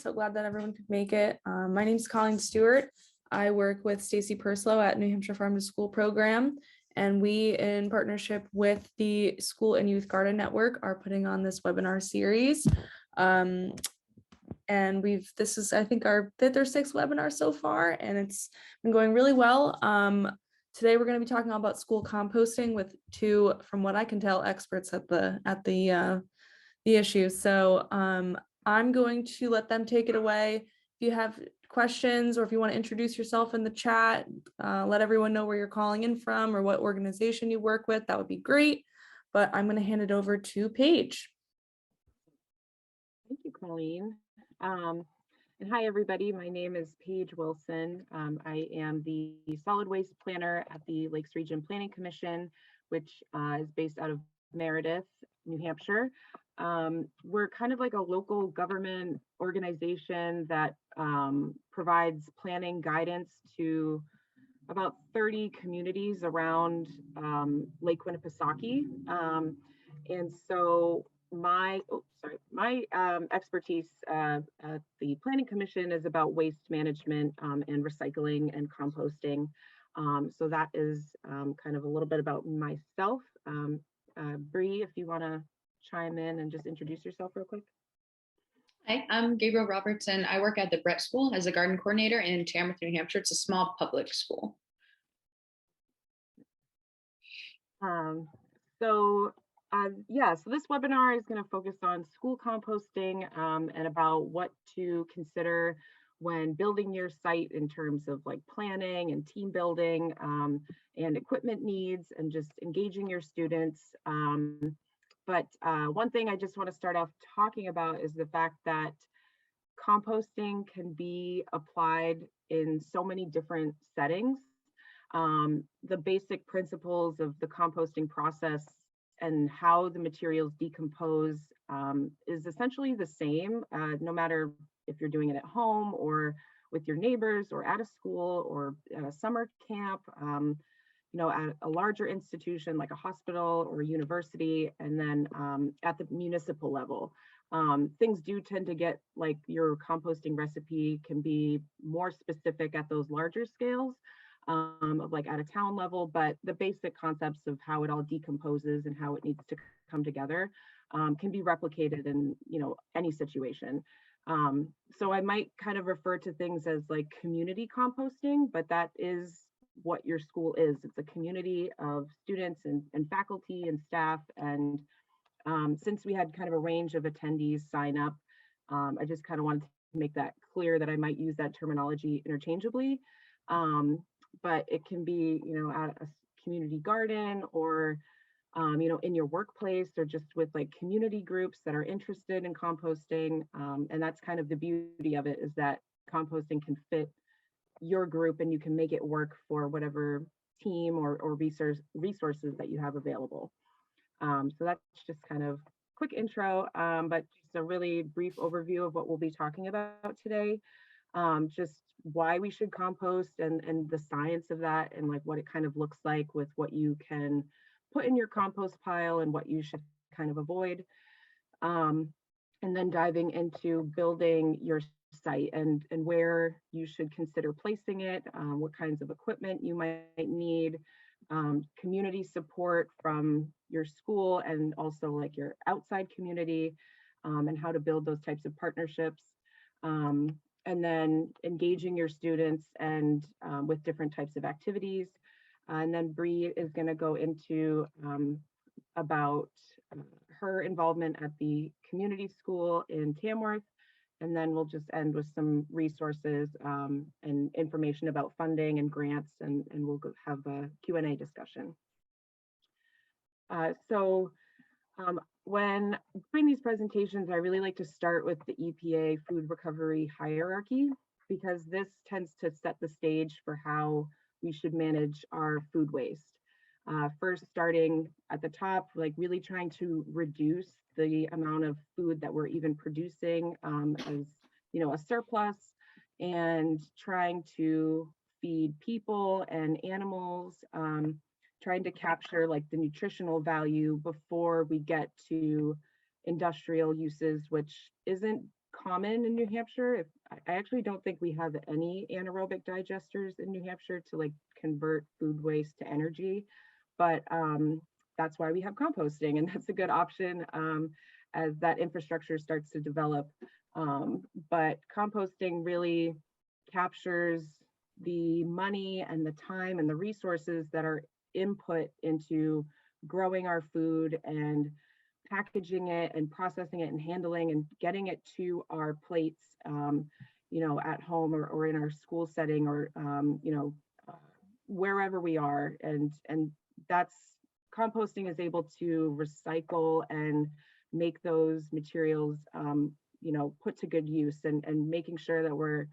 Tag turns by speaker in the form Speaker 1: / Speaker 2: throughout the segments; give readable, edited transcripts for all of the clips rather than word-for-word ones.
Speaker 1: so glad that everyone could make it. My name is Colleen Stewart. I work with Stacy Purslow at New Hampshire Farm to School program, and we, in partnership with the School and Youth Garden Network, are putting on this webinar series. And this is, I think, our 5th or 6th webinar so far, and it's been going really well. Today we're going to be talking about school composting with 2, from what I can tell, experts at the issue. So I'm going to let them take it away. If you have questions or if you want to introduce yourself in the chat, let everyone know where you're calling in from or what organization you work with, that would be great. But I'm going to hand it over to Paige.
Speaker 2: Thank you, Colleen. And hi, everybody. My name is Paige Wilson. I am the solid waste planner at the Lakes Region Planning Commission, which is based out of Meredith, New Hampshire. We're kind of like a local government organization that provides planning guidance to about 30 communities around Lake Winnipesaukee. And so my expertise at the Planning Commission is about waste management and recycling and composting. So that is kind of a little bit about myself. Bree, if you want to chime in and just introduce yourself real quick.
Speaker 3: Hi, I'm Gabriel Robertson. I work at the Brett School as a garden coordinator in Tamworth, New Hampshire. It's a small public school.
Speaker 2: So this webinar is going to focus on school composting and about what to consider when building your site in terms of like planning and team building and equipment needs and just engaging your students. But one thing I just want to start off talking about is the fact that composting can be applied in so many different settings. The basic principles of the composting process and how the materials decompose is essentially the same, no matter if you're doing it at home or with your neighbors or at a school or at a summer camp, at a larger institution like a hospital or a university, and then at the municipal level. Things do tend to get, like, your composting recipe can be more specific at those larger scales. Of like at a town level, but the basic concepts of how it all decomposes and how it needs to come together can be replicated in any situation. So I might kind of refer to things as like community composting, but that is what your school is. It's a community of students and faculty and staff. And since we had kind of a range of attendees sign up, I just kind of wanted to make that clear that I might use that terminology interchangeably. But it can be, at a community garden or, in your workplace or just with like community groups that are interested in composting. And that's kind of the beauty of it, is that composting can fit your group and you can make it work for whatever team or resources that you have available. So that's just kind of quick intro, but just a really brief overview of what we'll be talking about today. Just why we should compost and the science of that, and like what it kind of looks like with what you can put in your compost pile and what you should kind of avoid. And then diving into building your site and where you should consider placing it, what kinds of equipment you might need, community support from your school and also like your outside community, and how to build those types of partnerships. And then engaging your students and with different types of activities. And then Bree is going to go into about her involvement at the community school in Tamworth. And then we'll just end with some resources and information about funding and grants, and we'll have a Q&A discussion. When doing these presentations, I really like to start with the EPA food recovery hierarchy, because this tends to set the stage for how we should manage our food waste. First, starting at the top, like really trying to reduce the amount of food that we're even producing as a surplus, and trying to feed people and animals, trying to capture like the nutritional value before we get to industrial uses, which isn't common in New Hampshire. I actually don't think we have any anaerobic digesters in New Hampshire to like convert food waste to energy, but that's why we have composting, and that's a good option as that infrastructure starts to develop. But composting really captures the money and the time and the resources that are input into growing our food and packaging it and processing it and handling and getting it to our plates, you know, at home or in our school setting or, you know, wherever we are. And that's, composting is able to recycle and make those materials, you know, put to good use, and making sure that we're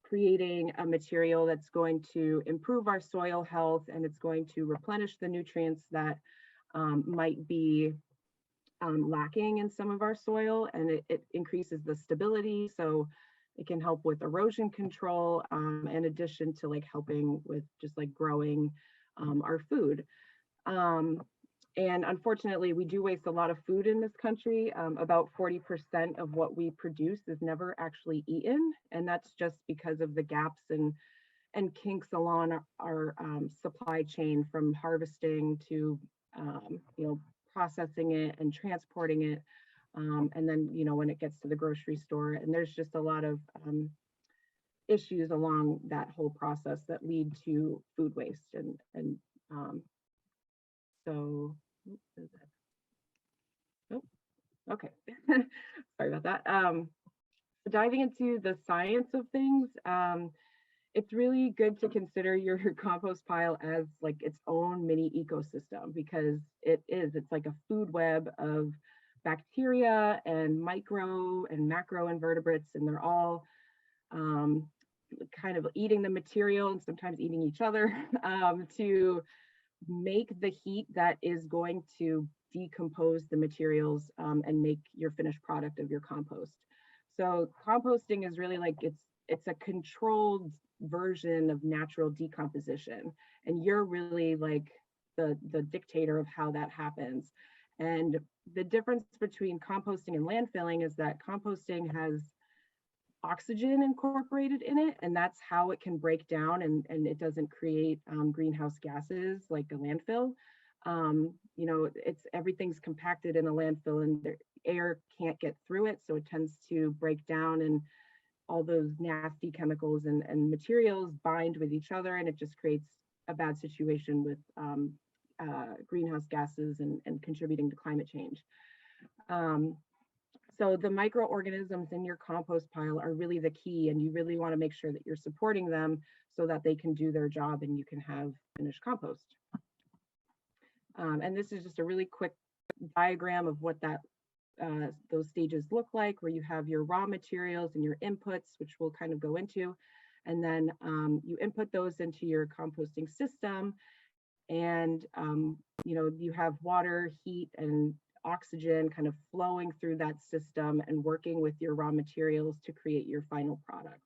Speaker 2: creating a material that's going to improve our soil health, and it's going to replenish the nutrients that might be lacking in some of our soil, and it increases the stability, so it can help with erosion control, in addition to like helping with just like growing our food. And unfortunately, we do waste a lot of food in this country. About 40% of what we produce is never actually eaten, and that's just because of the gaps and kinks along our supply chain, from harvesting to you know, processing it and transporting it, and then, you know, when it gets to the grocery store. And there's just a lot of issues along that whole process that lead to food waste, and so. Oh, okay. Sorry about that. Diving into the science of things, it's really good to consider your compost pile as like its own mini ecosystem, because it's like a food web of bacteria and micro and macro invertebrates, and they're all kind of eating the material and sometimes eating each other to make the heat that is going to decompose the materials and make your finished product of your compost. So composting is really like, it's a controlled version of natural decomposition, and you're really like the dictator of how that happens. And the difference between composting and landfilling is that composting has oxygen incorporated in it, and that's how it can break down, and it doesn't create greenhouse gases like a landfill. You know, everything's compacted in a landfill, and the air can't get through it, so it tends to break down, and all those nasty chemicals and materials bind with each other, and it just creates a bad situation with greenhouse gases and contributing to climate change. So the microorganisms in your compost pile are really the key, and you really want to make sure that you're supporting them so that they can do their job and you can have finished compost. And this is just a really quick diagram of what those stages look like, where you have your raw materials and your inputs, which we'll kind of go into, and then you input those into your composting system, and you know, you have water, heat, and oxygen kind of flowing through that system and working with your raw materials to create your final product.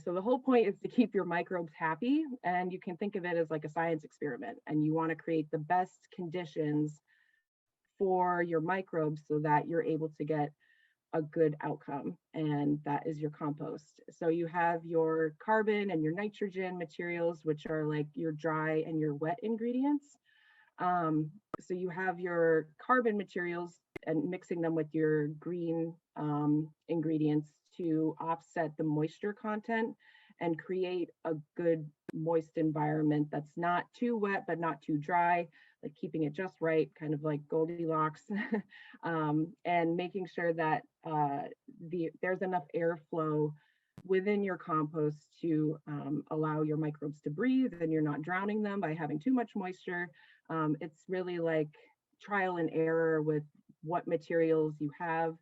Speaker 2: So the whole point is to keep your microbes happy, and you can think of it as like a science experiment, and you want to create the best conditions for your microbes so that you're able to get a good outcome, and that is your compost. So you have your carbon and your nitrogen materials, which are like your dry and your wet ingredients. So you have your carbon materials and mixing them with your green ingredients to offset the moisture content and create a good moist environment that's not too wet but not too dry, like keeping it just right, kind of like Goldilocks, and making sure that there's enough airflow within your compost to allow your microbes to breathe, and you're not drowning them by having too much moisture. It's really like trial and error with what materials you have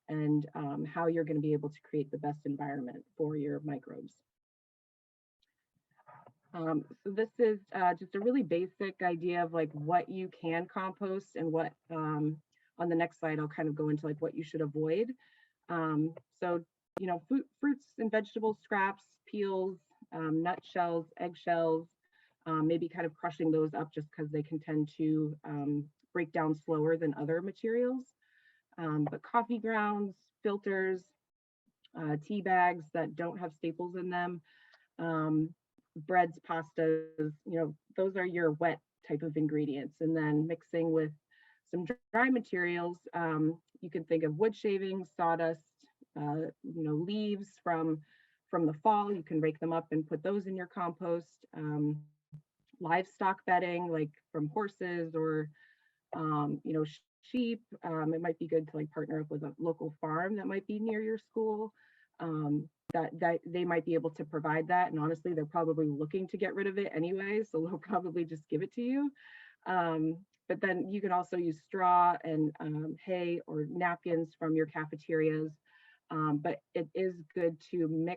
Speaker 2: and how you're going to be able to create the best environment for your microbes. So this is just a really basic idea of like what you can compost, and what on the next slide I'll kind of go into like what you should avoid. So, you know, fruits and vegetable scraps, peels, nut shells, eggshells, maybe kind of crushing those up just because they can tend to break down slower than other materials. but coffee grounds, filters, tea bags that don't have staples in them, breads, pastas, those are your wet type of ingredients. And then mixing with some dry materials, you can think of wood shavings, sawdust, leaves from the fall. You can rake them up and put those in your compost. Livestock bedding, like from horses or sheep. It might be good to like partner up with a local farm that might be near your school. That they might be able to provide that. And honestly, they're probably looking to get rid of it anyway, so they'll probably just give it to you. But then you can also use straw and hay or napkins from your cafeterias. But it is good to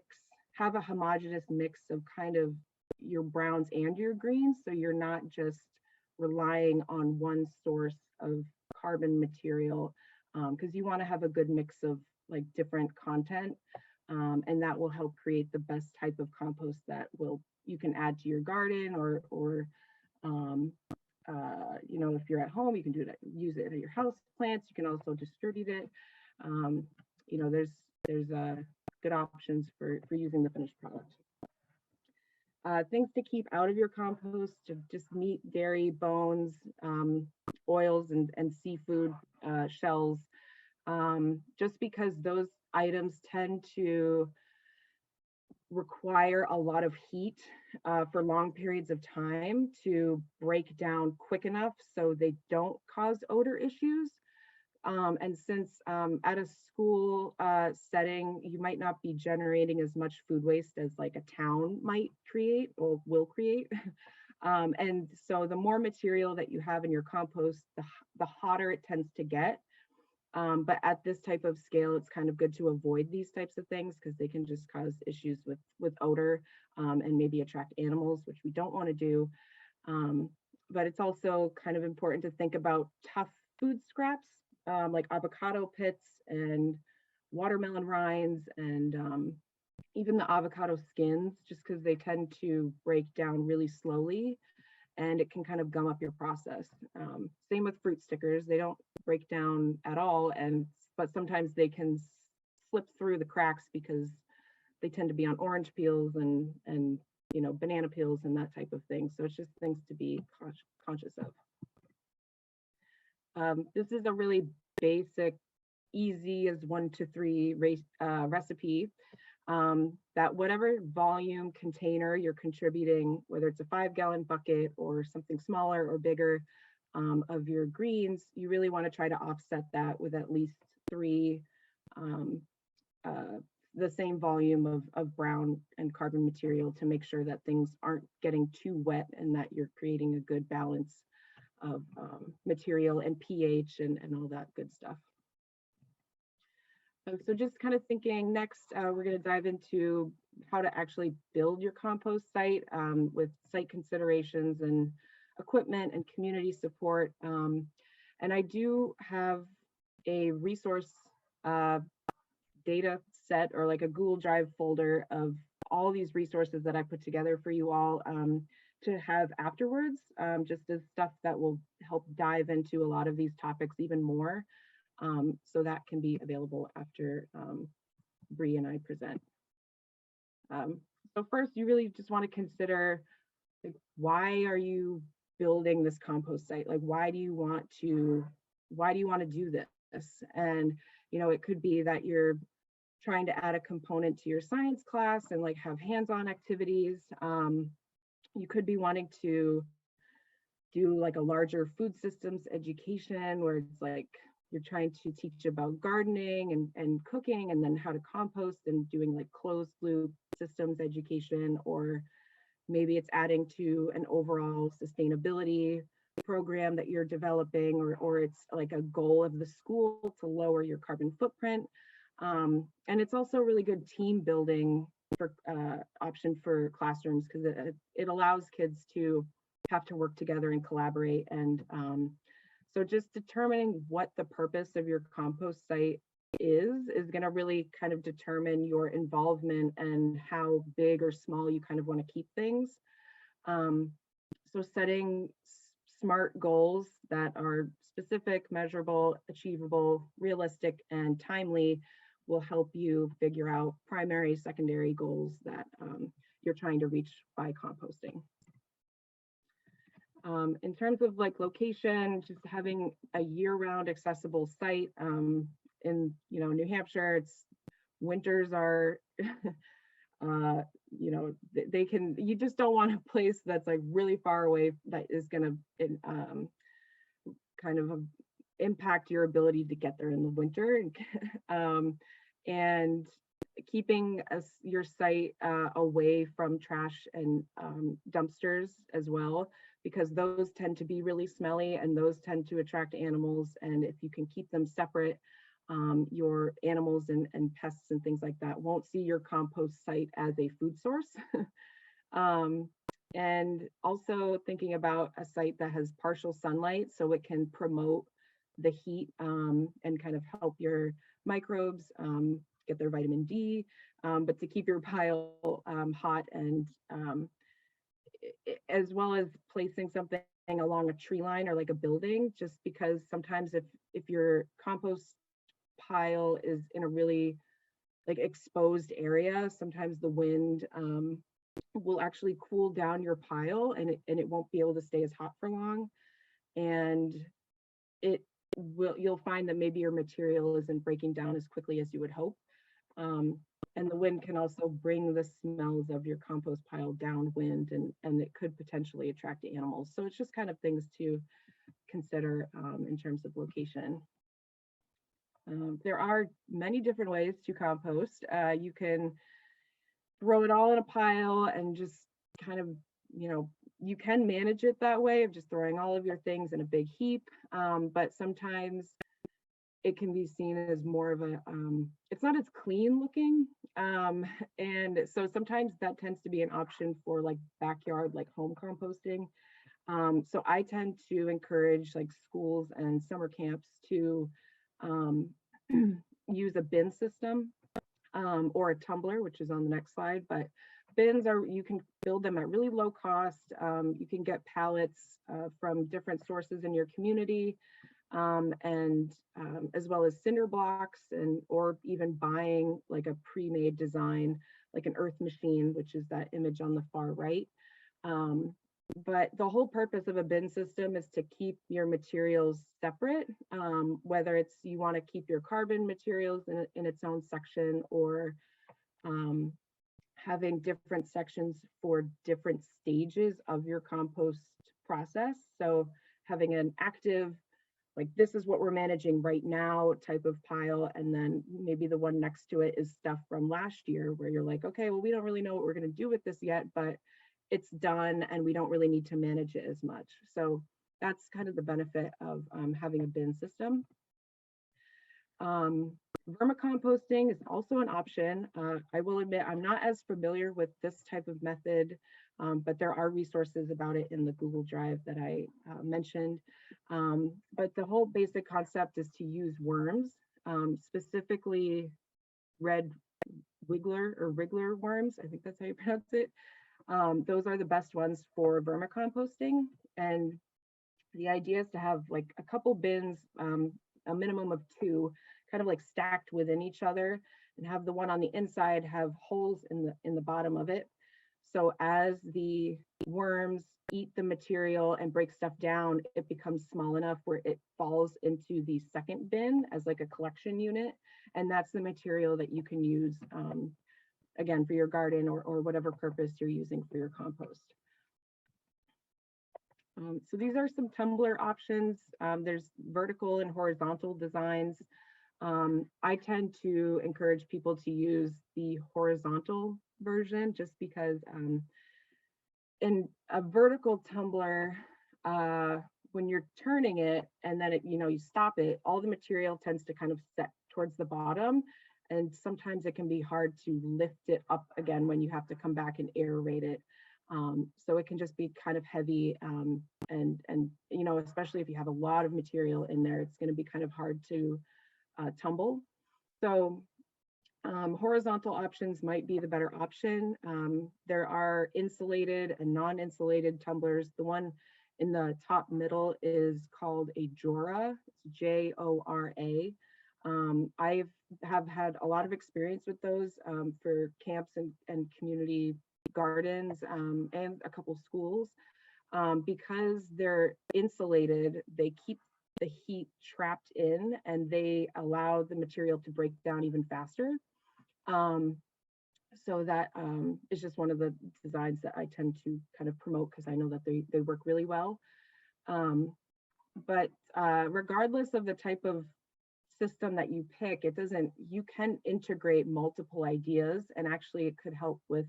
Speaker 2: have a homogeneous mix of kind of your browns and your greens, so you're not just relying on one source of carbon material, because you want to have a good mix of like different content, and that will help create the best type of compost that you can add to your garden, or if you're at home, you can use it at your house plants. You can also distribute it. There's good options for using the finished product. Things to keep out of your compost: just meat, dairy, bones, oils, and seafood shells, just because those items tend to require a lot of heat for long periods of time to break down quick enough so they don't cause odor issues. And since at a school setting, you might not be generating as much food waste as like a town might create or will create. And so the more material that you have in your compost, the hotter it tends to get. But at this type of scale, it's kind of good to avoid these types of things because they can just cause issues with odor, and maybe attract animals, which we don't want to do. But it's also kind of important to think about tough food scraps, like avocado pits and watermelon rinds, and even the avocado skins, just because they tend to break down really slowly and it can kind of gum up your process. Same with fruit stickers. They don't break down at all, but sometimes they can slip through the cracks because they tend to be on orange peels and banana peels and that type of thing. So it's just things to be conscious of. This is a really basic, easy as 1 to 3 recipe, that whatever volume container you're contributing, whether it's a 5-gallon bucket or something smaller or bigger, of your greens, you really want to try to offset that with at least 3 the same volume of brown and carbon material to make sure that things aren't getting too wet and that you're creating a good balance of material and pH and all that good stuff. So just kind of thinking next, we're going to dive into how to actually build your compost site, with site considerations and equipment and community support. And I do have a resource data set, or like a Google Drive folder of all these resources that I put together for you all, to have afterwards, just as stuff that will help dive into a lot of these topics even more. So that can be available after Bree and I present. So first, you really just want to consider, like, why are you building this compost site? Like, why do you want to do this? And it could be that you're trying to add a component to your science class and like have hands-on activities. You could be wanting to do like a larger food systems education where it's like you're trying to teach about gardening and cooking, and then how to compost, and doing like closed loop systems education. Or maybe it's adding to an overall sustainability program that you're developing, or it's like a goal of the school to lower your carbon footprint. And it's also a really good team building option for classrooms, because it allows kids to have to work together and collaborate. And so just determining what the purpose of your compost site is going to really kind of determine your involvement and how big or small you kind of want to keep things. So setting SMART goals that are specific, measurable, achievable, realistic, and timely will help you figure out primary, secondary goals that you're trying to reach by composting. In terms of like location, just having a year-round accessible site in New Hampshire, it's winters are you just don't want a place that's like really far away that is going to kind of impact your ability to get there in the winter. And keeping your site away from trash and dumpsters as well, because those tend to be really smelly and those tend to attract animals. And if you can keep them separate, your animals and pests and things like that won't see your compost site as a food source. And also thinking about a site that has partial sunlight so it can promote the heat and kind of help your microbes get their vitamin D, but to keep your pile hot, and as well as placing something along a tree line or like a building, just because sometimes if your compost pile is in a really like exposed area, sometimes the wind will actually cool down your pile and it won't be able to stay as hot for long. And you'll find that maybe your material isn't breaking down as quickly as you would hope. And the wind can also bring the smells of your compost pile downwind, and it could potentially attract animals. So it's just kind of things to consider in terms of location. There are many different ways to compost. You can throw it all in a pile and just kind of, you can manage it that way of just throwing all of your things in a big heap. But sometimes it can be seen as more of a, it's not as clean looking. And so sometimes that tends to be an option for like backyard, like home composting. So I tend to encourage like schools and summer camps to use a bin system or a tumbler, which is on the next slide. But bins you can build them at really low cost. You can get pallets from different sources in your community, and as well as cinder blocks, or even buying like a pre-made design, like an earth machine, which is that image on the far right. But the whole purpose of a bin system is to keep your materials separate, whether it's you want to keep your carbon materials in its own section, or having different sections for different stages of your compost process. So having an active, like this is what we're managing right now type of pile, and then maybe the one next to it is stuff from last year where you're like, okay, well, we don't really know what we're going to do with this yet, but it's done and we don't really need to manage it as much. So that's kind of the benefit of having a bin system. Vermicomposting is also an option. I will admit I'm not as familiar with this type of method, but there are resources about it in the Google Drive that I mentioned. But the whole basic concept is to use worms, specifically red wriggler worms. I think that's how you pronounce it. Those are the best ones for vermicomposting. And the idea is to have like a couple bins, a minimum of 2, kind of like stacked within each other, and have the one on the inside have holes in the bottom of it. So as the worms eat the material and break stuff down, it becomes small enough where it falls into the second bin as like a collection unit. And that's the material that you can use again, for your garden or whatever purpose you're using for your compost. So these are some tumbler options. There's vertical and horizontal designs. I tend to encourage people to use the horizontal version just because in a vertical tumbler, when you're turning it and then you stop it, all the material tends to kind of set towards the bottom. And sometimes it can be hard to lift it up again when you have to come back and aerate it. So it can just be kind of heavy, and especially if you have a lot of material in there, it's going to be kind of hard to tumble. So horizontal options might be the better option. There are insulated and non-insulated tumblers. The one in the top middle is called a Jora. It's Jora. I have had a lot of experience with those for camps and community gardens and a couple schools. Because they're insulated, they keep the heat trapped in and they allow the material to break down even faster. So that is just one of the designs that I tend to kind of promote because I know that they work really well. But regardless of the type of system that you pick, you can integrate multiple ideas, and actually it could help with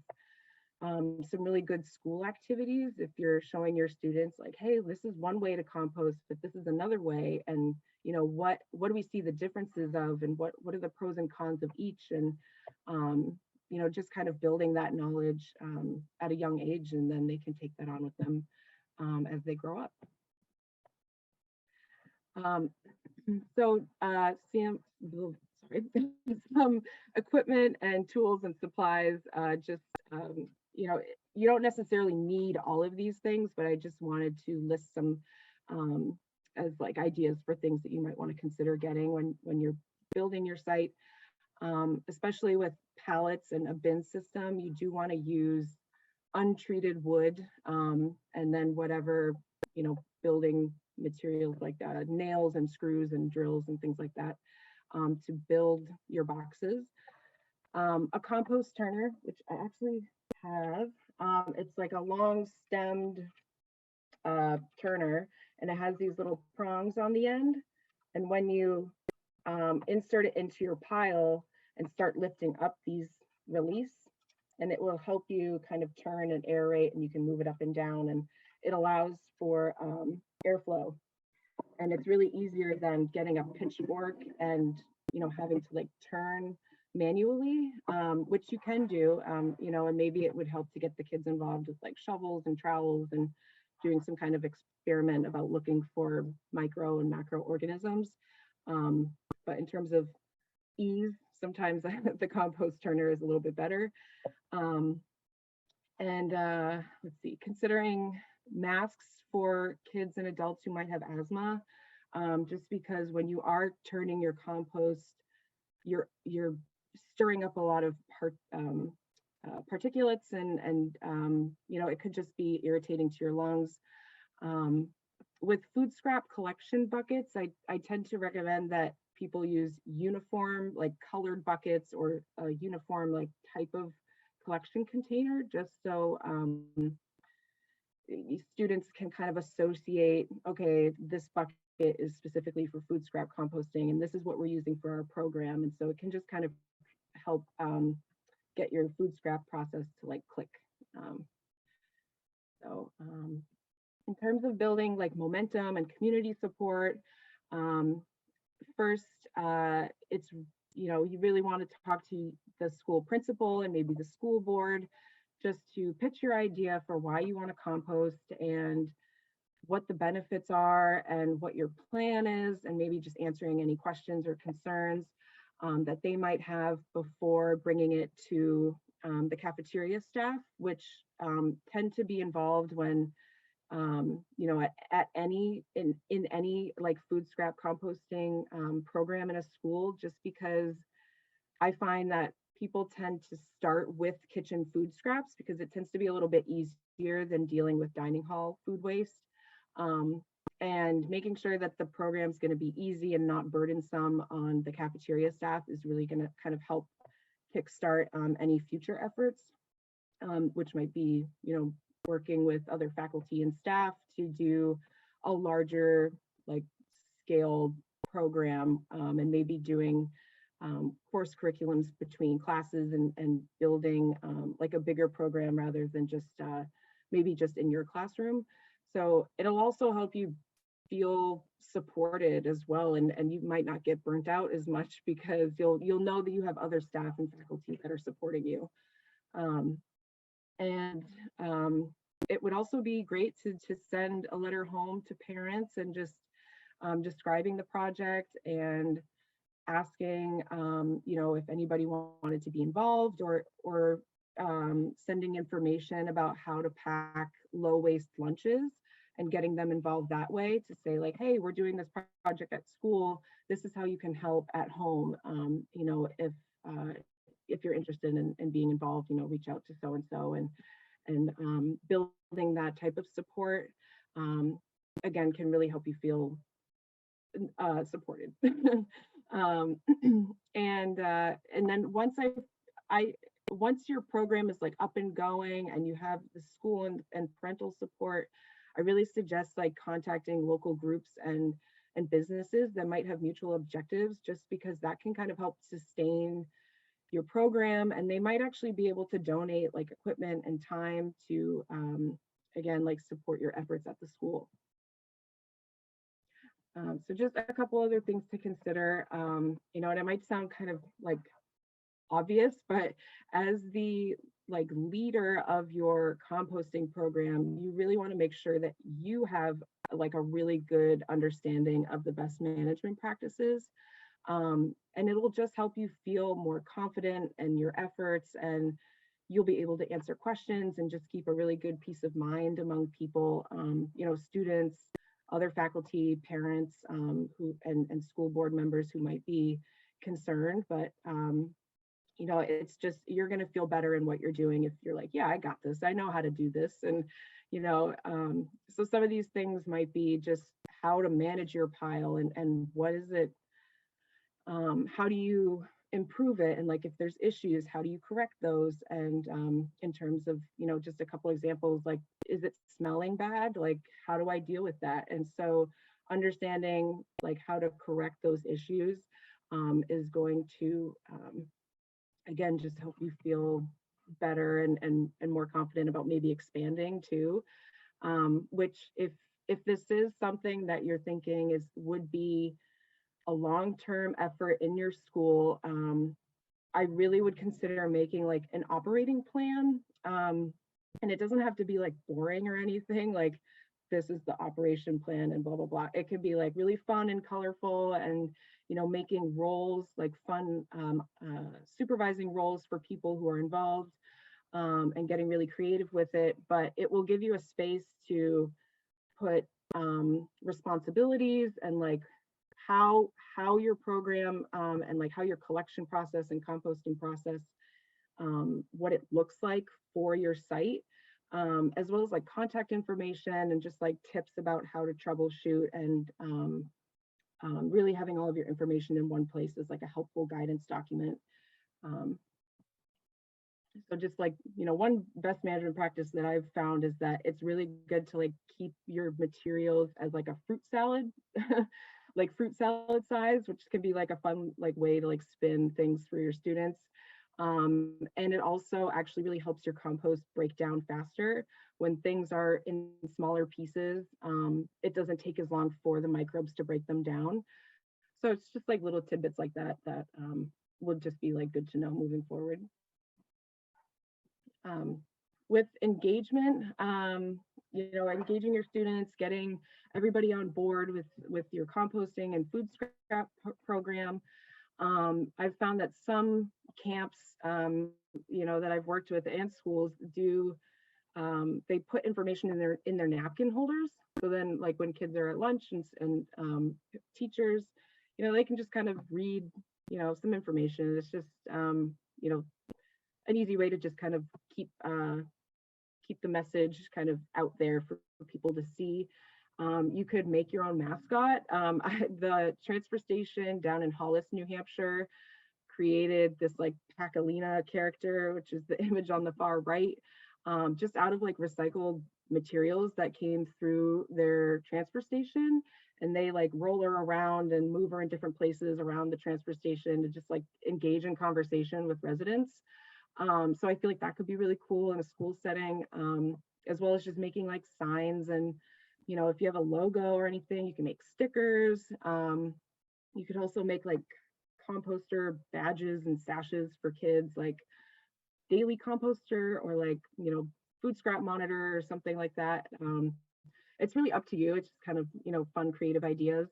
Speaker 2: some really good school activities if you're showing your students like, hey, this is one way to compost, but this is another way, and what do we see the differences of, and what are the pros and cons of each, and just kind of building that knowledge at a young age, and then they can take that on with them as they grow up. Some equipment and tools and supplies. You don't necessarily need all of these things, but I just wanted to list some as like ideas for things that you might want to consider getting when you're building your site. Especially with pallets and a bin system, you do want to use untreated wood, and then whatever building materials like nails and screws and drills and things like that to build your boxes. A compost turner, which I actually have. It's like a long stemmed turner, and it has these little prongs on the end. And when you insert it into your pile and start lifting up, these release, and it will help you kind of turn and aerate, and you can move it up and down, and it allows for airflow. And it's really easier than getting a pitchfork and having to like turn manually, which you can do, and maybe it would help to get the kids involved with like shovels and trowels and doing some kind of experiment about looking for micro and macroorganisms. But in terms of ease, sometimes the compost turner is a little bit better. Let's see, considering masks for kids and adults who might have asthma, just because when you are turning your compost, you're stirring up a lot of particulates, and it could just be irritating to your lungs. With food scrap collection buckets, I tend to recommend that people use uniform, like colored buckets, or a uniform like type of collection container, just so students can kind of associate, okay, this bucket is specifically for food scrap composting, and this is what we're using for our program. And so it can just kind of help get your food scrap process to like click. In terms of building like momentum and community support, first, it's, you really want to talk to the school principal and maybe the school board just to pitch your idea for why you want to compost and what the benefits are and what your plan is, and maybe just answering any questions or concerns that they might have before bringing it to the cafeteria staff, which tend to be involved when at any in any like food scrap composting program in a school, just because I find that people tend to start with kitchen food scraps because it tends to be a little bit easier than dealing with dining hall food waste. And making sure that the program is going to be easy and not burdensome on the cafeteria staff is really going to kind of help kickstart any future efforts, which might be, working with other faculty and staff to do a larger like scale program, and maybe doing course curriculums between classes and building like a bigger program rather than just maybe just in your classroom. So it'll also help you feel supported as well, and you might not get burnt out as much because you'll know that you have other staff and faculty that are supporting you. It would also be great to send a letter home to parents and just describing the project and asking if anybody wanted to be involved, or sending information about how to pack low waste lunches, and getting them involved that way to say like, hey, we're doing this project at school. This is how you can help at home. You know, if you're interested in being involved, you know, reach out to so-and-so and building that type of support, again, can really help you feel supported. um, and then once your program is like up and going and you have the school and parental support, I really suggest like contacting local groups and businesses that might have mutual objectives, just because that can kind of help sustain your program, and they might actually be able to donate like equipment and time to again, like support your efforts at the school. So just a couple other things to consider, you know, and it might sound kind of like obvious, but as the like leader of your composting program, you really want to make sure that you have like a really good understanding of the best management practices. And it'll just help you feel more confident in your efforts, and you'll be able to answer questions and just keep a really good peace of mind among people, you know, students, other faculty, parents, who and school board members who might be concerned. But you know, it's just, you're going to feel better in what you're doing if you're like, yeah, I got this, I know how to do this. And you know, so some of these things might be just how to manage your pile, and what is it, how do you improve it, and like if there's issues, how do you correct those? And in terms of, you know, just a couple examples, like, is it smelling bad, like how do I deal with that? And so understanding like how to correct those issues is going to again just help you feel better and more confident about maybe expanding too, which if this is something that you're thinking would be a long-term effort in your school, I really would consider making like an operating plan. And it doesn't have to be like boring or anything, like this is the operation plan and blah, blah, blah. It could be like really fun and colorful, and, you know, making roles, like fun supervising roles for people who are involved, and getting really creative with it. But it will give you a space to put responsibilities and like how your program and like how your collection process and composting process, what it looks like for your site, as well as like contact information and just like tips about how to troubleshoot, and really having all of your information in one place is like a helpful guidance document. So just like, you know, one best management practice that I've found is that it's really good to like keep your materials as like a fruit salad, like fruit salad size, which can be like a fun like way to like spin things for your students. And it also actually really helps your compost break down faster when things are in smaller pieces. It doesn't take as long for the microbes to break them down. So it's just like little tidbits like that that would just be like good to know moving forward. With engagement, you know, engaging your students, getting everybody on board with your composting and food scrap program. I've found that some camps, you know, that I've worked with and schools do, they put information in their napkin holders. So then like when kids are at lunch and teachers, you know, they can just kind of read, you know, some information. It's just, you know, an easy way to just kind of keep the message kind of out there for people to see. You could make your own mascot. The transfer station down in Hollis, New Hampshire, created this like Pacalina character, which is the image on the far right, just out of like recycled materials that came through their transfer station. And they like roll her around and move her in different places around the transfer station to just like engage in conversation with residents. So I feel like that could be really cool in a school setting, as well as just making like signs. And, you know, if you have a logo or anything, you can make stickers. You could also make like composter badges and sashes for kids, like daily composter or like, you know, food scrap monitor or something like that. It's really up to you. It's just kind of, you know, fun, creative ideas.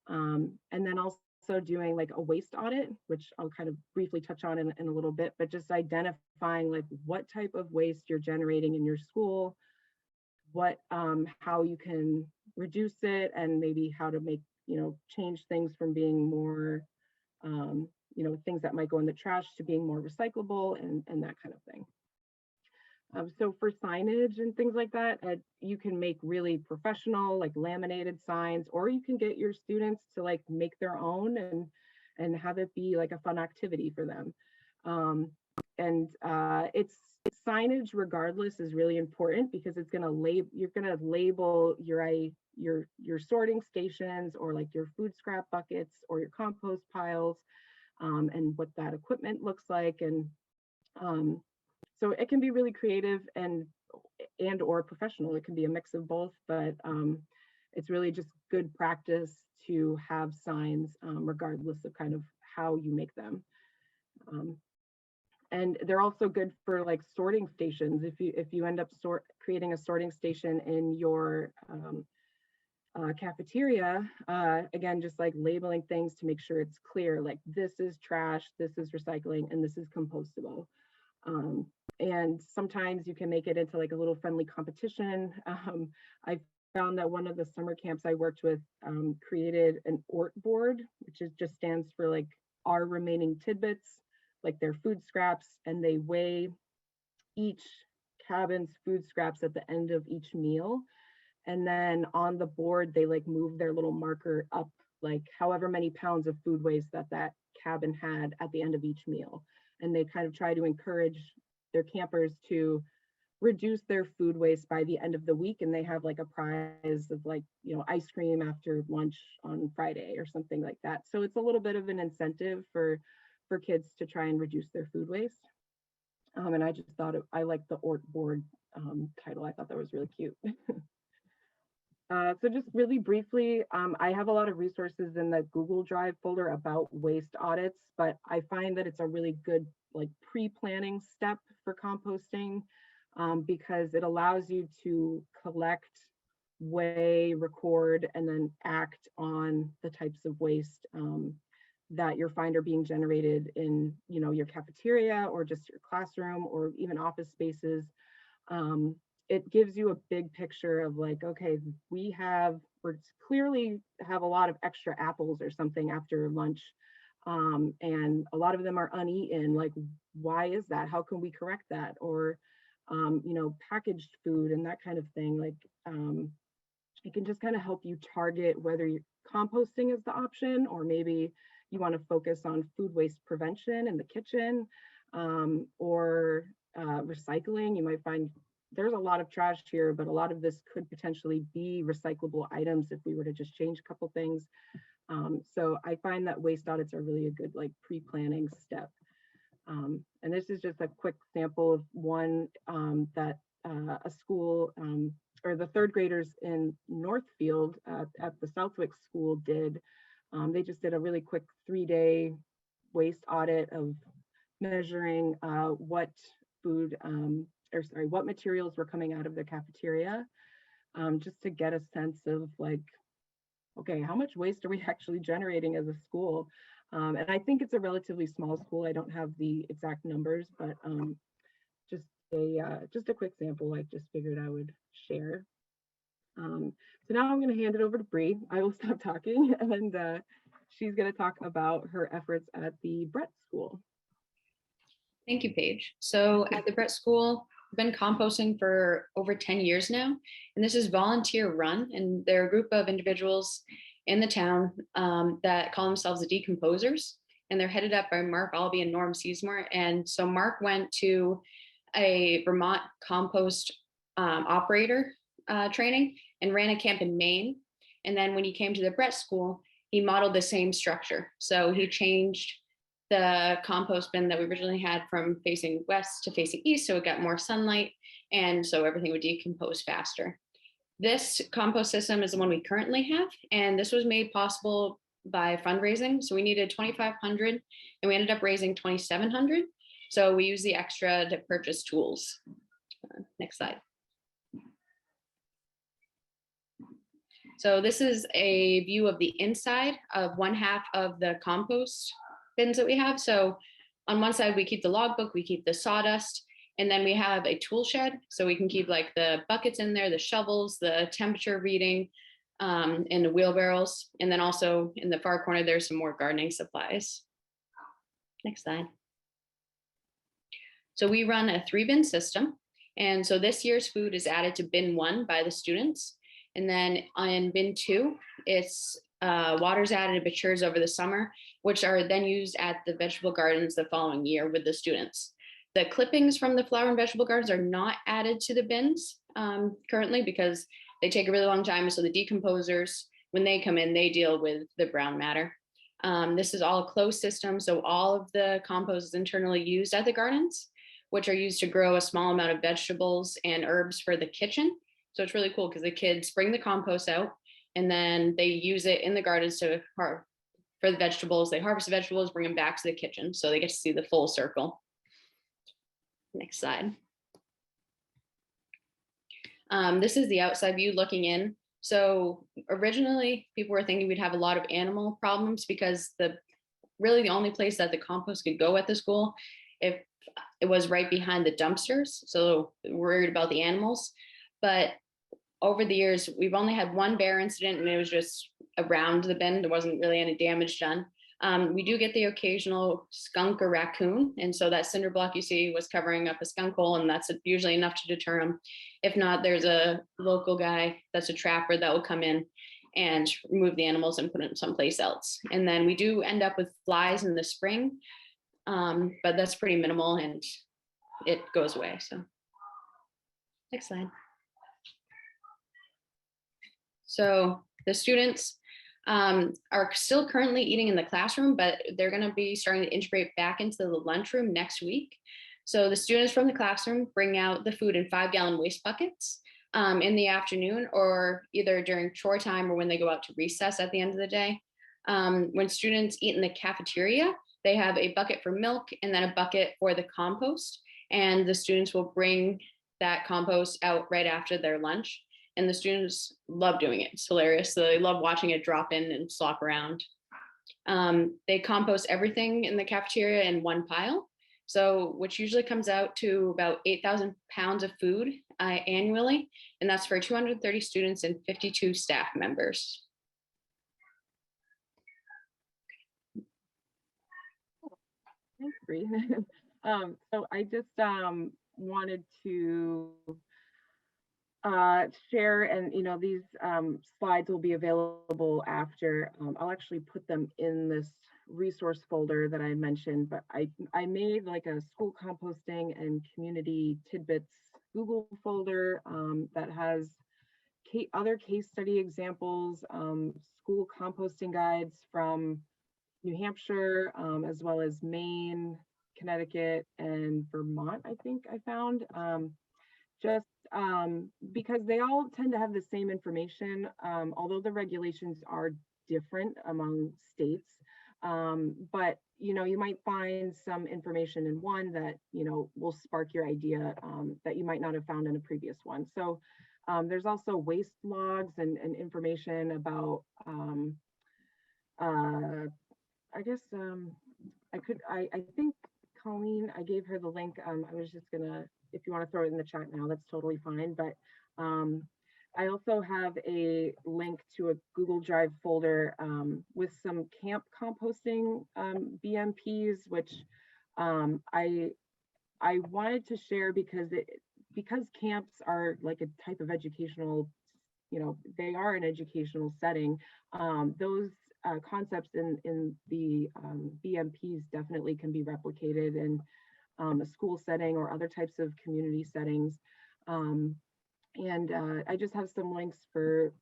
Speaker 2: And then also doing like a waste audit, which I'll kind of briefly touch on in a little bit, but just identifying like what type of waste you're generating in your school, how you can reduce it, and maybe how to make, change things from being more, things that might go in the trash to being more recyclable, and that kind of thing. So for signage and things like that, you can make really professional, like laminated signs, or you can get your students to like make their own and have it be like a fun activity for them. It's signage regardless is really important, because it's you're gonna label your sorting stations, or like your food scrap buckets, or your compost piles, and what that equipment looks like. And so it can be really creative and or professional. It can be a mix of both, but it's really just good practice to have signs, regardless of kind of how you make them. And they're also good for like sorting stations. If you end up creating a sorting station in your cafeteria, again, just like labeling things to make sure it's clear, like this is trash, this is recycling, and this is compostable. And sometimes you can make it into like a little friendly competition. I found that one of the summer camps I worked with created an ORT board, which just stands for like our remaining tidbits, like their food scraps, and they weigh each cabin's food scraps at the end of each meal. And then on the board, they like move their little marker up, like however many pounds of food waste that cabin had at the end of each meal. And they kind of try to encourage their campers to reduce their food waste by the end of the week. And they have like a prize of like, ice cream after lunch on Friday or something like that. So it's a little bit of an incentive for kids to try and reduce their food waste. And I just thought I liked the ORT board title. I thought that was really cute. So just really briefly, I have a lot of resources in the Google Drive folder about waste audits, but I find that it's a really good like pre-planning step for composting, because it allows you to collect, weigh, record, and then act on the types of waste that you find are being generated in your cafeteria, or just your classroom, or even office spaces. It gives you a big picture of like, okay, we clearly have a lot of extra apples or something after lunch, and a lot of them are uneaten. Like, why is that? How can we correct that? Or packaged food and that kind of thing. Like, it can just kind of help you target whether composting is the option, or maybe you want to focus on food waste prevention in the kitchen, or recycling. You might find there's a lot of trash here, but a lot of this could potentially be recyclable items if we were to just change a couple things. So I find that waste audits are really a good like pre-planning step. And this is just a quick sample of one that a school, or the third graders in Northfield at the Southwick school did. They just did a really quick 3-day waste audit of measuring what materials were coming out of the cafeteria, just to get a sense of like, okay, how much waste are we actually generating as a school? And I think it's a relatively small school. I don't have the exact numbers, but just a quick sample I just figured I would share. So now I'm going to hand it over to Bree. I will stop talking, and she's going to talk about her efforts at the Brett School.
Speaker 3: Thank you, Paige. So at the Brett School, I've been composting for over 10 years now, and this is volunteer run, and they're a group of individuals in the town that call themselves the decomposers, and they're headed up by Mark Albee and Norm Seasmore. And so Mark went to a Vermont compost operator training and ran a camp in Maine. And then when he came to the Brett School, he modeled the same structure. So he changed the compost bin that we originally had from facing west to facing east, so it got more sunlight, and so everything would decompose faster. This compost system is the one we currently have, and this was made possible by fundraising. So we needed $2,500, and we ended up raising $2,700. So we used the extra to purchase tools. Next slide. So this is a view of the inside of one half of the compost bins that we have. So on one side, we keep the logbook, we keep the sawdust, And then we have a tool shed, so we can keep like the buckets in there, the shovels, the temperature reading, and the wheelbarrows. And then also in the far corner, there's some more gardening supplies. Next slide. So we run a 3-bin system. And so this year's food is added to bin 1 by the students. And then on bin 2, it's water's added and matures over the summer, which are then used at the vegetable gardens the following year with the students. The clippings from the flower and vegetable gardens are not added to the bins currently because they take a really long time. So the decomposers, when they come in, they deal with the brown matter. This is all a closed system. So all of the compost is internally used at the gardens, which are used to grow a small amount of vegetables and herbs for the kitchen. So it's really cool because the kids bring the compost out and then they use it in the gardens for the vegetables. They harvest the vegetables, bring them back to the kitchen. So they get to see the full circle. Next slide. This is the outside view looking in. So originally people were thinking we'd have a lot of animal problems because really the only place that the compost could go at the school, if it was right behind the dumpsters. So we're worried about the animals. But over the years, we've only had one bear incident and it was just around the bin. There wasn't really any damage done. We do get the occasional skunk or raccoon. And so that cinder block you see was covering up a skunk hole, and that's usually enough to deter them. If not, there's a local guy that's a trapper that will come in and remove the animals and put them someplace else. And then we do end up with flies in the spring, but that's pretty minimal and it goes away. So next slide. So the students are still currently eating in the classroom, but they're going to be starting to integrate back into the lunchroom next week. So the students from the classroom bring out the food in 5-gallon waste buckets in the afternoon, or either during chore time or when they go out to recess at the end of the day. When students eat in the cafeteria, they have a bucket for milk and then a bucket for the compost. And the students will bring that compost out right after their lunch. And the students love doing it. It's hilarious. So they love watching it drop in and slop around. They compost everything in the cafeteria in one pile. So which usually comes out to about 8,000 pounds of food annually. And that's for 230 students and 52 staff members.
Speaker 2: Thanks, Bree. So I just wanted to share, and these slides will be available after. I'll actually put them in this resource folder that I mentioned, but I made like a school composting and community tidbits Google folder that has other case study examples, school composting guides from New Hampshire, as well as Maine, Connecticut, and Vermont, I think I found. Just because they all tend to have the same information, although the regulations are different among states. But you might find some information in one that will spark your idea that you might not have found in a previous one. So there's also waste logs and information about I guess I think Colleen, I gave her the link. I was just gonna, if you want to throw it in the chat now, that's totally fine. But I also have a link to a Google Drive folder with some camp composting BMPs, which I wanted to share because camps are like a type of educational, they are an educational setting. Those concepts in the BMPs definitely can be replicated in a school setting or other types of community settings. And I just have some links for,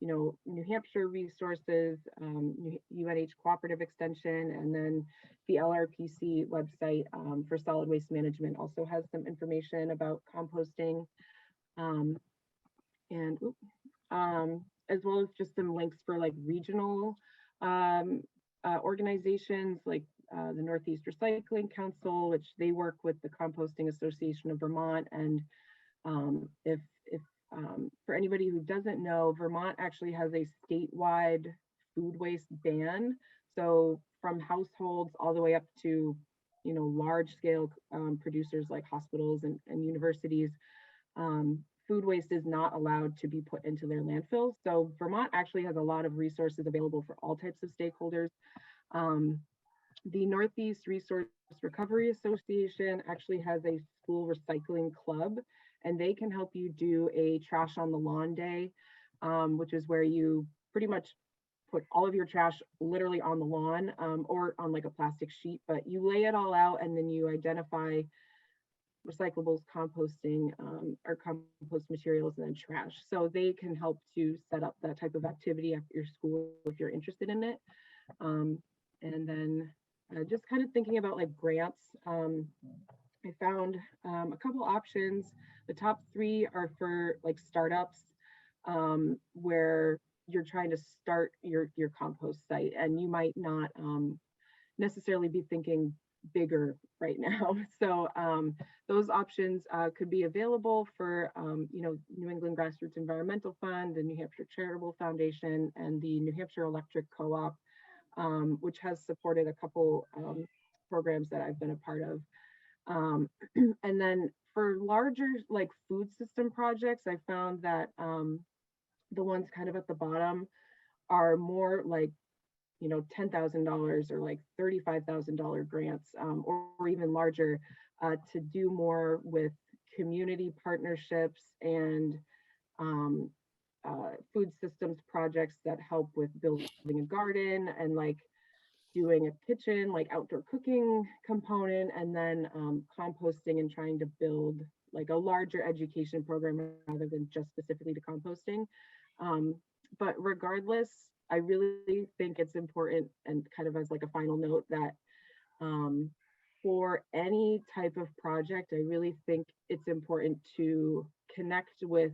Speaker 2: New Hampshire resources, UNH Cooperative Extension, and then the LRPC website for solid waste management also has some information about composting. As well as just some links for like regional organizations like the Northeast Recycling Council, which they work with the Composting Association of Vermont. And if for anybody who doesn't know, Vermont actually has a statewide food waste ban. So from households all the way up to large scale producers like hospitals and universities, food waste is not allowed to be put into their landfills. So Vermont actually has a lot of resources available for all types of stakeholders. The Northeast Resource Recovery Association actually has a school recycling club, and they can help you do a trash on the lawn day, which is where you pretty much put all of your trash literally on the lawn, or on like a plastic sheet, but you lay it all out and then you identify recyclables, composting, or compost materials, and then trash. So they can help to set up that type of activity at your school if you're interested in it. And then just kind of thinking about like grants, I found a couple options. The top 3 are for like startups, where you're trying to start your compost site, and you might not necessarily be thinking bigger right now. So those options could be available for New England Grassroots Environmental Fund, the New Hampshire Charitable Foundation, and the New Hampshire Electric Co-op, which has supported a couple programs that I've been a part of. And then for larger like food system projects, I found that the ones kind of at the bottom are more like $10,000 or like $35,000 grants, or even larger, to do more with community partnerships and food systems projects that help with building a garden and like doing a kitchen, like outdoor cooking component, and then composting and trying to build like a larger education program rather than just specifically to composting. But regardless, I really think it's important, and kind of as like a final note, that for any type of project, I really think it's important to connect with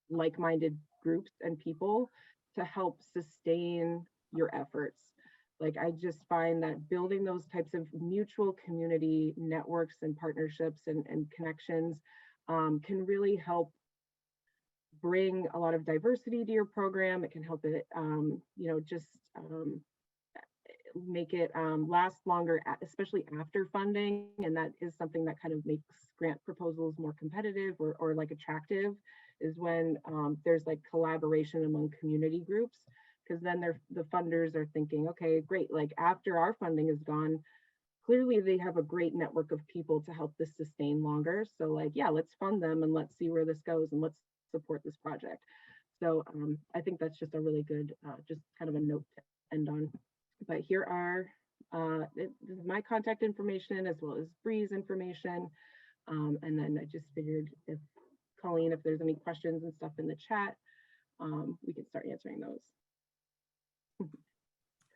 Speaker 2: like-minded groups and people to help sustain your efforts. Like, I just find that building those types of mutual community networks and partnerships and connections can really help bring a lot of diversity to your program. It can help it, make it last longer, especially after funding. And that is something that kind of makes grant proposals more competitive or like attractive, is when there's like collaboration among community groups, because then the funders are thinking, okay, great, like after our funding is gone, clearly they have a great network of people to help this sustain longer. So like, yeah, let's fund them and let's see where this goes and let's support this project. So I think that's just a really good, just kind of a note to end on. But here are this is my contact information as well as Bree's information. And then I just figured, if Colleen, if there's any questions and stuff in the chat, we can start answering those.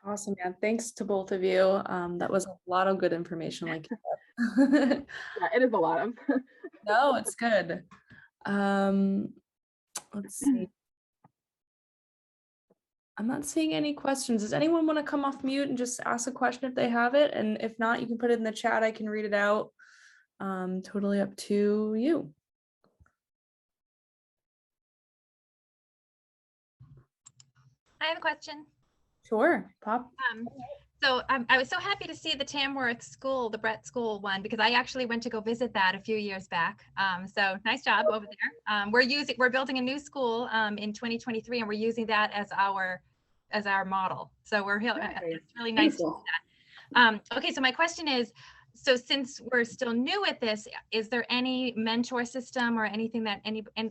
Speaker 1: Awesome, yeah. Thanks to both of you. That was a lot of good information. Like, yeah,
Speaker 2: it is a lot of.
Speaker 1: No, it's good. Let's see. I'm not seeing any questions. Does anyone want to come off mute and just ask a question if they have it? And if not, you can put it in the chat. I can read it out. Totally up to you.
Speaker 4: I have a question.
Speaker 1: Sure, Pop.
Speaker 4: I was so happy to see the Tamworth school, the Brett School one, because I actually went to go visit that a few years back. So nice job over there. We're building a new school in 2023, and we're using that as our model. So it's really nice to see that. Okay, so my question is, so since we're still new at this, is there any mentor system or anything that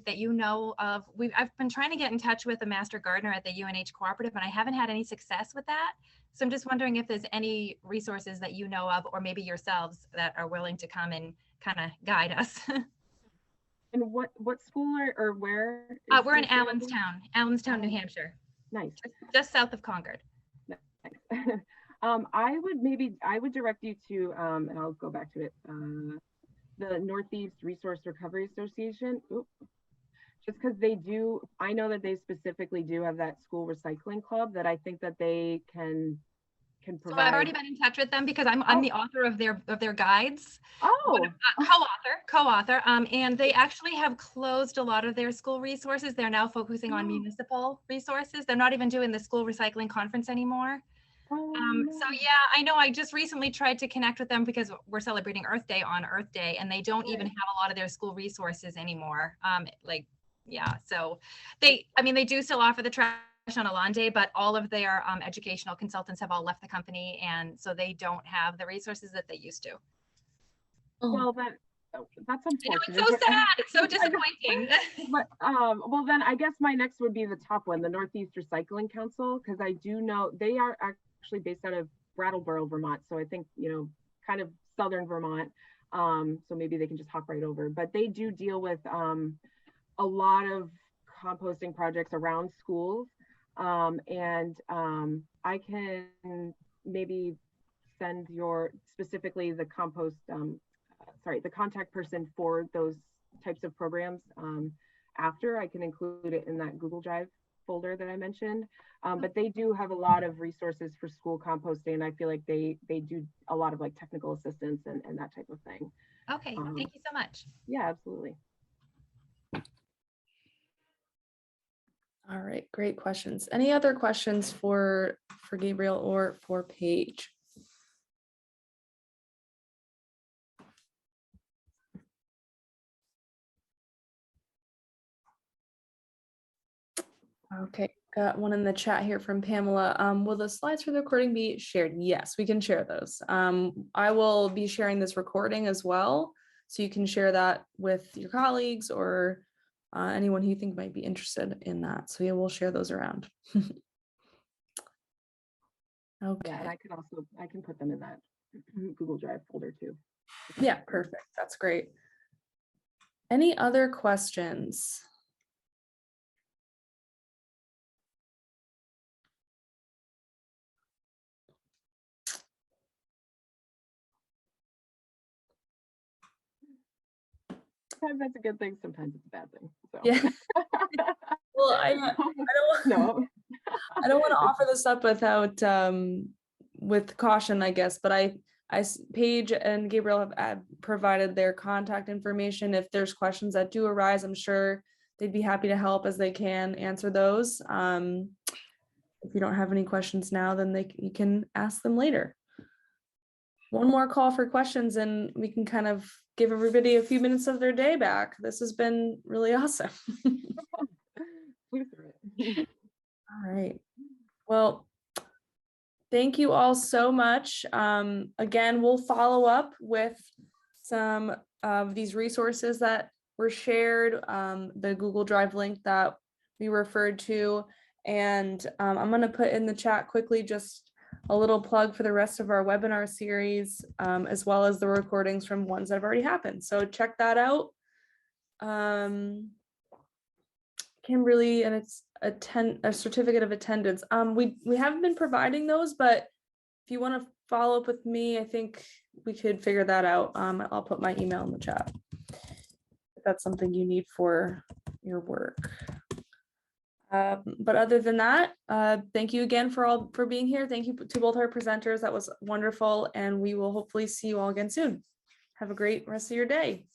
Speaker 4: that you know of? I've been trying to get in touch with a master gardener at the UNH cooperative, and I haven't had any success with that. So I'm just wondering if there's any resources that you know of, or maybe yourselves, that are willing to come and kind of guide us.
Speaker 2: And what school or where?
Speaker 4: We're in Allenstown, New Hampshire.
Speaker 2: Nice.
Speaker 4: Just south of Concord.
Speaker 2: Nice. I would direct you to, and I'll go back to it, the Northeast Resource Recovery Association. Oops. Just because I know that they specifically do have that school recycling club that I think that they can provide.
Speaker 4: So I've already been in touch with them, because I'm the author of their guides.
Speaker 2: Oh.
Speaker 4: Co-author. And they actually have closed a lot of their school resources. They're now focusing on municipal resources. They're not even doing the school recycling conference anymore. So yeah, I know I just recently tried to connect with them because we're celebrating Earth Day on Earth Day, and they don't even have a lot of their school resources anymore. Yeah, so I mean, they do still offer the trash on a lawn day, but all of their educational consultants have all left the company, and so they don't have the resources that they used to.
Speaker 2: Well, that's
Speaker 4: You know,
Speaker 2: unfortunate.
Speaker 4: it's so
Speaker 2: but-
Speaker 4: sad. It's so disappointing.
Speaker 2: But well, then I guess my next would be the top one, the Northeast Recycling Council, because I do know they are actually based out of Brattleboro, Vermont. So I think, you know, kind of southern Vermont. So maybe they can just hop right over. But they do deal with a lot of composting projects around schools. I can maybe send specifically the compost, the contact person for those types of programs after. I can include it in that Google Drive folder that I mentioned. But they do have a lot of resources for school composting. And I feel like they do a lot of like technical assistance and that type of thing.
Speaker 4: Okay, thank you so much.
Speaker 2: Yeah, absolutely.
Speaker 1: All right, great questions. Any other questions for Gabriel or for Paige? Okay, got one in the chat here from Pamela. Will the slides for the recording be shared? Yes, we can share those. I will be sharing this recording as well, so you can share that with your colleagues or anyone who you think might be interested in that. So yeah, we'll share those around. Okay.
Speaker 2: Yeah, and I can put them in that Google Drive folder too.
Speaker 1: Yeah, perfect. That's great. Any other questions?
Speaker 2: Sometimes that's a good thing, sometimes it's a bad thing. So.
Speaker 1: Yeah. Well, I don't
Speaker 2: No.
Speaker 1: I don't want to offer this up without with caution, I guess, but Paige and Gabriel have provided their contact information. If there's questions that do arise, I'm sure they'd be happy to help as they can answer those. If you don't have any questions now, then you can ask them later. One more call for questions and we can kind of give everybody a few minutes of their day back. This has been really awesome. All right. Well, thank you all so much. Again, we'll follow up with some of these resources that were shared, the Google Drive link that we referred to, and I'm going to put in the chat quickly just a little plug for the rest of our webinar series, as well as the recordings from ones that have already happened. So check that out. Kimberly, and it's a certificate of attendance. We haven't been providing those, but if you want to follow up with me, I think we could figure that out. I'll put my email in the chat if that's something you need for your work. But other than that, thank you again for being here. Thank you to both our presenters. That was wonderful, and we will hopefully see you all again soon. Have a great rest of your day.